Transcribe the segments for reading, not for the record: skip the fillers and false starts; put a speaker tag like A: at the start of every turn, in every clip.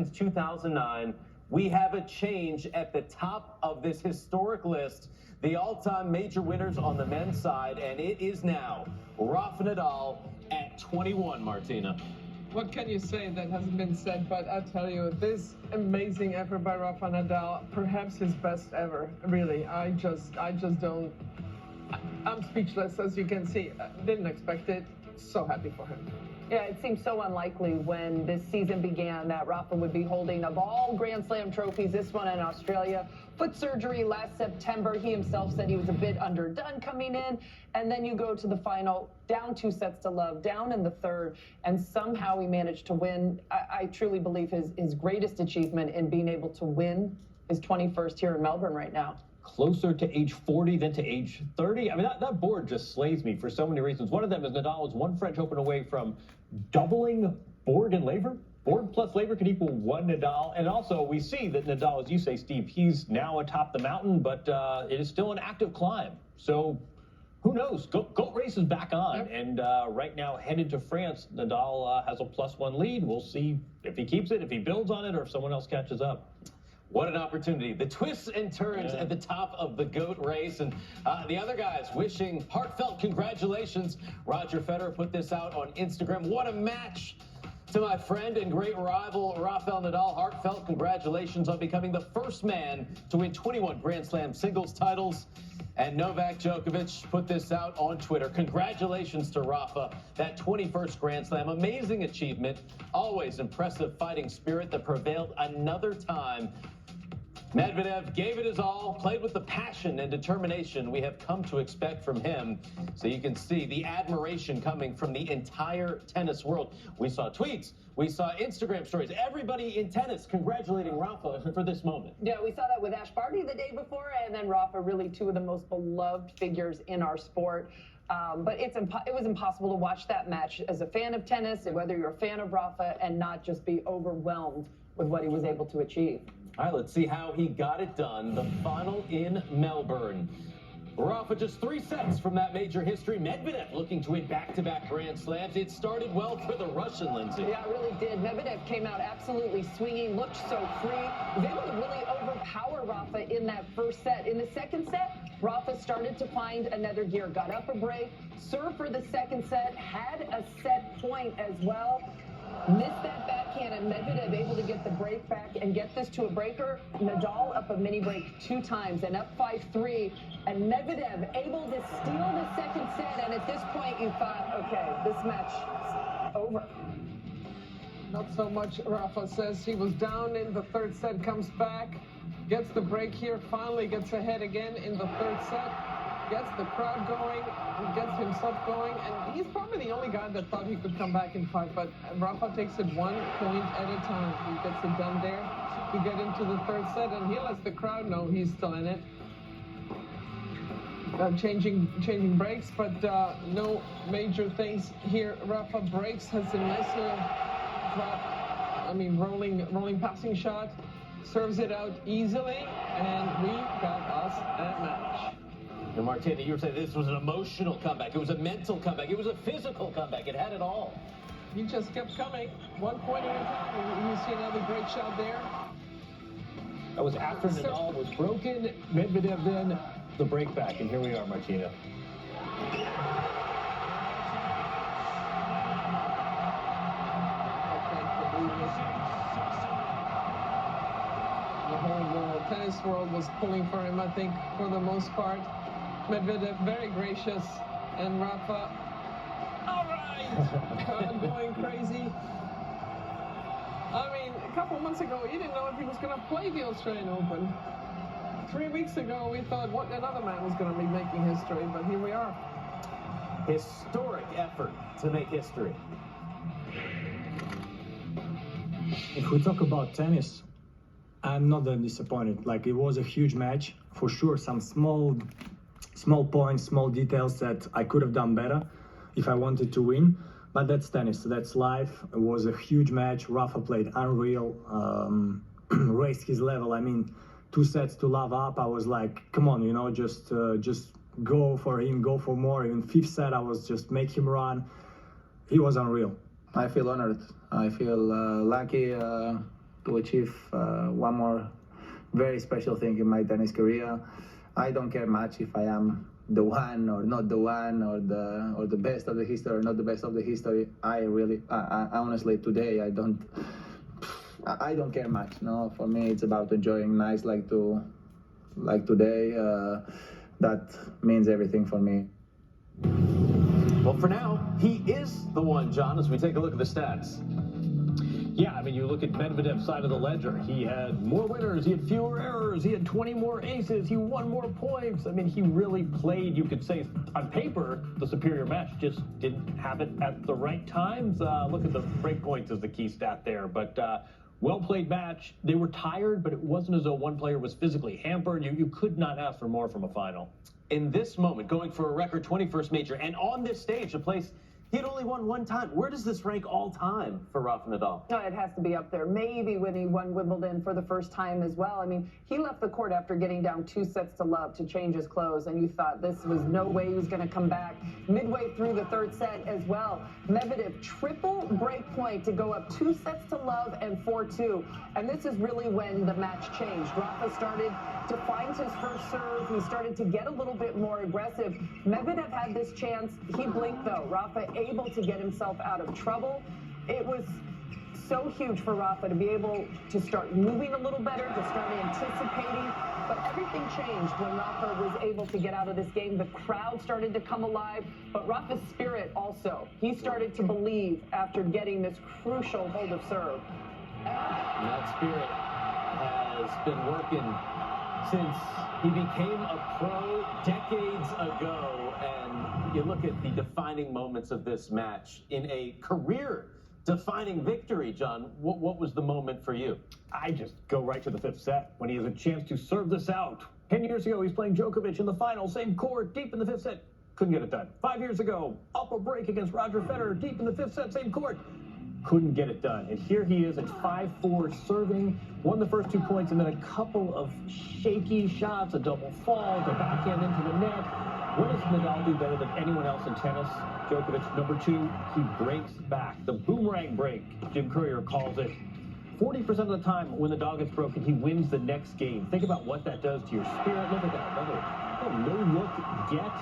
A: Since 2009, we have a change at the top of this historic list. The all-time major winners on the men's side, and it is now Rafa Nadal at 21, Martina.
B: What can you say that hasn't been said? But I tell you, this amazing effort by Rafa Nadal, perhaps his best ever. Really, I just don't. I'm speechless, as you can see. Didn't expect it. So happy for him.
C: Yeah, it seemed so unlikely when this season began that Rafa would be holding, of all Grand Slam trophies, this one in Australia. Foot surgery last September. He himself said he was a bit underdone coming in. And then you go to the final, down 2 sets to love, down in the third, and somehow he managed to win. I truly believe his greatest achievement in being able to win his 21st here in Melbourne right now.
A: Closer to age 40 than to age 30. I mean, that board just slays me for so many reasons. One of them is Nadal is one French Open away from doubling Borg and Laver. Borg plus Laver could equal one Nadal. And also, we see that Nadal, as you say, Steve, he's now atop the mountain, but it is still an active climb. So who knows? Goat race is back on. Yep. And right now, headed to France, Nadal has a +1 lead. We'll see if he keeps it, if he builds on it, or if someone else catches up. What an opportunity. The twists and turns at the top of the GOAT race. And the other guys wishing heartfelt congratulations. Roger Federer put this out on Instagram. What a match. To my friend and great rival, Rafael Nadal, heartfelt congratulations on becoming the first man to win 21 Grand Slam singles titles. And Novak Djokovic put this out on Twitter. Congratulations to Rafa, that 21st Grand Slam. Amazing achievement. Always impressive fighting spirit that prevailed another time. Medvedev gave it his all, played with the passion and determination we have come to expect from him. So you can see the admiration coming from the entire tennis world. We saw tweets, we saw Instagram stories, everybody in tennis congratulating Rafa for this moment.
C: Yeah, we saw that with Ash Barty the day before, and then Rafa, really two of the most beloved figures in our sport. But it was impossible to watch that match as a fan of tennis, whether you're a fan of Rafa, and not just be overwhelmed with what he was able to achieve.
A: All right, let's see how he got it done. The final in Melbourne. Rafa just 3 sets from that major history. Medvedev looking to win back-to-back Grand Slams. It started well for the Russian, Lindsay.
C: Yeah, it really did. Medvedev came out absolutely swinging, looked so free. Was able to really overpower Rafa in that first set. In the second set, Rafa started to find another gear, got up a break, served for the second set, had a set point as well. Missed that backhand, and Medvedev able to get the break back and get this to a breaker. Nadal up a mini break 2 times and up 5-3, and Medvedev able to steal the second set. And at this point, you thought, okay, this match is over.
B: Not so much. Rafa says he was down in the third set, comes back, gets the break here, finally gets ahead again in the third set, gets the crowd going, gets himself going, and he's probably the only guy that thought he could come back and fight, but Rafa takes it 1 point at a time. He gets it done there to get into the third set, and he lets the crowd know he's still in it. Changing breaks, but no major things here. Rafa breaks, has a nice little drop, rolling passing shot, serves it out easily, and we got us a match.
A: And Martina, you were saying this was an emotional comeback. It was a mental comeback. It was a physical comeback. It had it all.
B: He just kept coming, 1 point at a time. You see another great shot there.
A: That was after Nadal was broken. Medvedev then the break back, and here we are, Martina.
B: The whole tennis world was pulling for him, I think, for the most part. Medvedev very gracious, and Rafa, all right, going crazy. I mean, a couple of months ago, he didn't know if he was going to play the Australian Open. 3 weeks ago, we thought another man was going to be making history, but here we are.
A: Historic effort to make history.
D: If we talk about tennis, I'm not that disappointed. Like, it was a huge match. For sure, some small points, small details that I could have done better if I wanted to win. But that's tennis, that's life. It was a huge match. Rafa played unreal, raised his level. I mean, 2 sets to love up. I was like, come on, you know, just go for him, go for more. Even 5th set, I was just make him run. He was unreal.
E: I feel honored. I feel lucky to achieve one more very special thing in my tennis career. I don't care much if I am the one or not the one, or the best of the history or not the best of the history. I honestly today I don't care much. No, for me it's about enjoying nights like today. That means everything for me.
F: Well, for now, he is the one, John, as we take a look at the stats.
A: Yeah, I mean, you look at Medvedev's side of the ledger. He had more winners, he had fewer errors, he had 20 more aces, he won more points. I mean, he really played, you could say, on paper, the superior match, just didn't have it at the right times. Look at the break points as the key stat there, but well-played match. They were tired, but it wasn't as though one player was physically hampered. You could not ask for more from a final.
F: In this moment, going for a record 21st major, and on this stage, a place he had only won one time. Where does this rank all time for Rafa Nadal?
C: No, it has to be up there. Maybe when he won Wimbledon for the first time as well. I mean, he left the court after getting down 2-0 to change his clothes, and you thought this was no way he was going to come back. Midway through the third set as well, Medvedev triple break point to go up 2-0 and 4-2. And this is really when the match changed. Rafa started to find his first serve. He started to get a little bit more aggressive. Medvedev had this chance. He blinked, though. Rafa able to get himself out of trouble. It was so huge for Rafa to be able to start moving a little better, to start anticipating. But everything changed when Rafa was able to get out of this game. The crowd started to come alive, but Rafa's spirit also. He started to believe after getting this crucial hold of serve.
F: And that spirit has been working since he became a pro decades ago. And you look at the defining moments of this match in a career-defining victory, John. What was the moment for you?
A: I just go right to the fifth set when he has a chance to serve this out. 10 years ago, he's playing Djokovic in the final, same court, deep in the fifth set. Couldn't get it done. 5 years ago, up a break against Roger Federer, deep in the fifth set, same court. Couldn't get it done. And here he is at 5-4 serving, won the first 2 points, and then a couple of shaky shots, a double fall, the backhand into the net. What does Nadal do better than anyone else in tennis? Djokovic, number 2, he breaks back. The boomerang break, Jim Courier calls it. 40% of the time when the dog gets broken, he wins the next game. Think about what that does to your spirit. Look at that, another no-look get.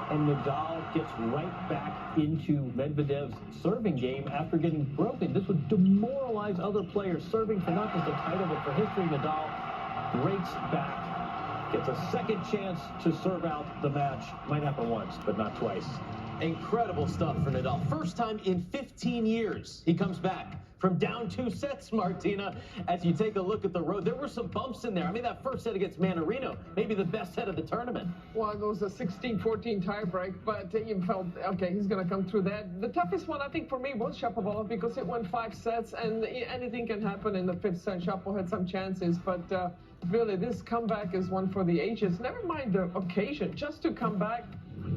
A: And Nadal gets right back into Medvedev's serving game after getting broken. This would demoralize other players serving for not just a title, but for history. Nadal breaks back, gets a second chance to serve out the match. Might happen once, but not twice.
F: Incredible stuff for Nadal. First time in 15 years he comes back from down 2 sets, Martina. As you take a look at the road, there were some bumps in there. I mean, that first set against Manarino, maybe the best set of the tournament.
B: Well, it was a 16-14 tiebreak, but you felt, okay, he's going to come through that. The toughest one, I think, for me was Shapovalov, because it went 5 sets, and anything can happen in the 5th set. Shapo had some chances, but really, this comeback is one for the ages. Never mind the occasion, just to come back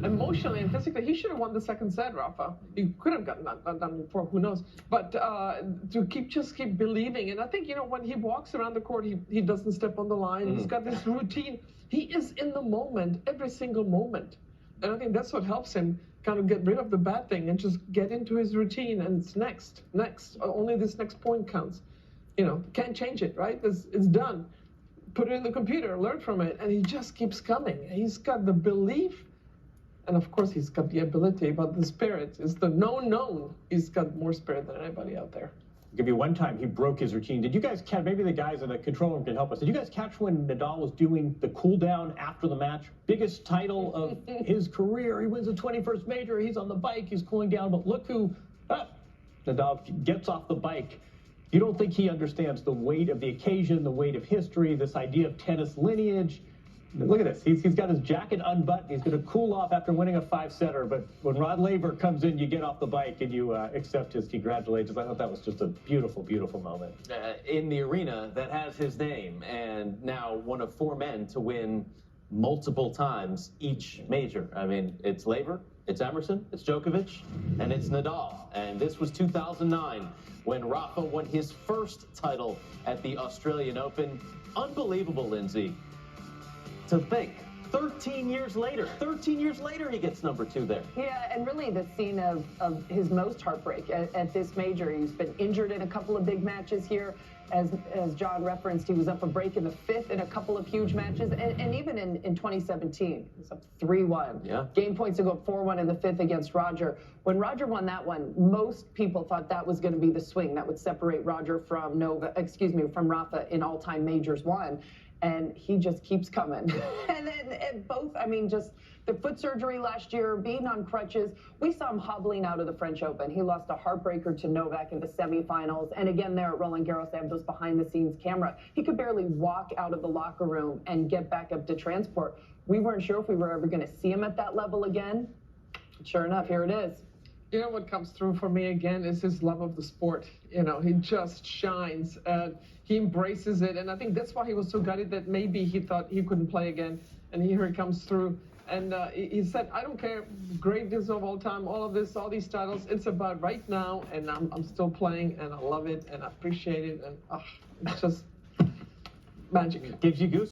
B: emotionally and physically. He should have won the 2nd set, Rafa. He could have gotten that done before, who knows. But to just keep believing. And I think, when he walks around the court, he doesn't step on the line. He's got this routine. He is in the moment, every single moment. And I think that's what helps him kind of get rid of the bad thing and just get into his routine. And it's next. Only this next point counts. Can't change it, right? It's done. Put it in the computer, learn from it. And he just keeps coming. He's got the belief. And of course, he's got the ability, but the spirit is the known. He's got more spirit than anybody out there.
A: I'll give you one time he broke his routine. Did you guys catch, maybe the guys in the control room can help us, did you guys catch when Nadal was doing the cool down after the match? Biggest title of his career. He wins the 21st major. He's on the bike. He's cooling down. But look who, Nadal gets off the bike. You don't think he understands the weight of the occasion, the weight of history, this idea of tennis lineage. Look at this. He's got his jacket unbuttoned. He's going to cool off after winning a 5-setter. But when Rod Laver comes in, you get off the bike and you accept his congratulations. I thought that was just a beautiful, beautiful moment.
F: In the arena that has his name, and now one of 4 men to win multiple times each major. I mean, it's Laver, it's Emerson, it's Djokovic, and it's Nadal. And this was 2009 when Rafa won his first title at the Australian Open. Unbelievable, Lindsay. To think, 13 years later he gets number 2 there.
C: Yeah, and really the scene of his most heartbreak at this major. He's been injured in a couple of big matches here. As John referenced, he was up a break in the 5th in a couple of huge matches, and even in 2017, he was up 3-1.
F: Yeah.
C: Game points to go up 4-1 in the 5th against Roger. When Roger won that one, most people thought that was going to be the swing that would separate Roger from from Rafa in all-time majors won. And he just keeps coming. And then just the foot surgery last year, being on crutches. We saw him hobbling out of the French Open. He lost a heartbreaker to Novak in the semifinals. And again, there at Roland Garros, they have those behind-the-scenes camera. He could barely walk out of the locker room and get back up to transport. We weren't sure if we were ever going to see him at that level again. Sure enough, here it is.
B: You know what comes through for me again is his love of the sport. He just shines. He embraces it, and I think that's why he was so gutted that maybe he thought he couldn't play again. And here he comes through, and he said, "I don't care, greatness of all time, all of this, all these titles. It's about right now, and I'm still playing, and I love it, and I appreciate it, and it's just magic."
F: Gives you goosebumps.